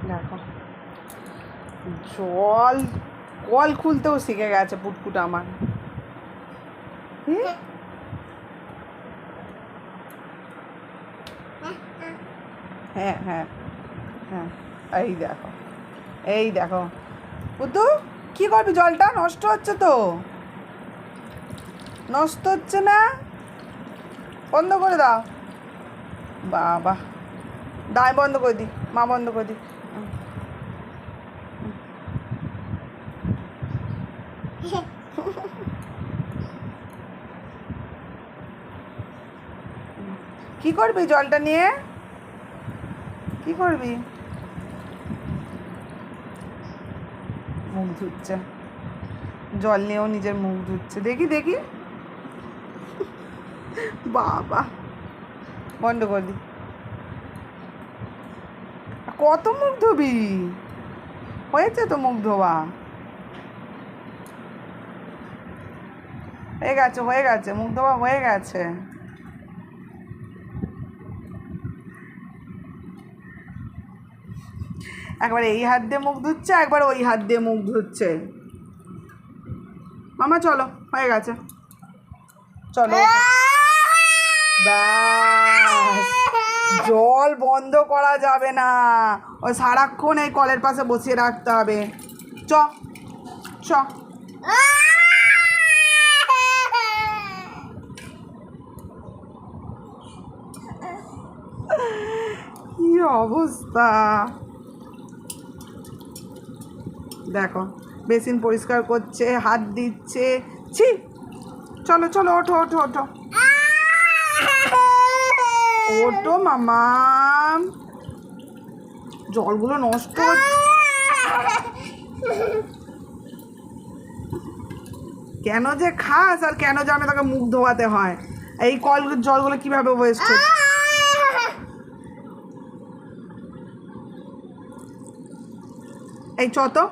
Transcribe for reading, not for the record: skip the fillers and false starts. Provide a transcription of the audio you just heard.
দেখো জল কল খুলতেও শিখে গেছে পুটকুটা আমার। হ্যাঁ হ্যাঁ হ্যাঁ, এই দেখো পুতু, কি করবি? জলটা নষ্ট হচ্ছে তো, নষ্ট হচ্ছে না, বন্ধ করে দাও। বাবা, দায় বন্ধ করে দি, মা বন্ধ করে দি। কি করবি জলটা নিয়ে? কি করবি? মুখ ধুচ্ছে, জল নিয়েও নিজের মুখ ধুচ্ছে। দেখি দেখি, বাবা, বন্ধ কর দি। কত মুখ ধোবি? হয়েছে তো মুখ ধোয়া, হয়ে গেছে হয়ে গেছে, মুখ ধোয়া হয়ে গেছে। একবার এই হাত দিয়ে মুখ ধুচ্ছে, একবার ওই হাত দিয়ে মুখ ধুচ্ছে। মামা চলো, হয়ে গেছে, চলো। ব্যাস, জল বন্ধ করা যাবে না, ওই সারাক্ষণ এই কলের পাশে বসিয়ে রাখতে হবে। চ চ, কি অবস্থা দেখো, বেসিন পরিষ্কার করছে, হাত দিচ্ছে। ছি, চলো চলো, ওঠো ওঠো ওঠো ওঠো মামা, জলগুলো নষ্ট হচ্ছে। কেন যে খাস আর কেন যে আমি তাকে মুখ ধোয়াতে হয়? এই কল জলগুলো কিভাবে ওয়েস্ট হচ্ছে? এই চ তো।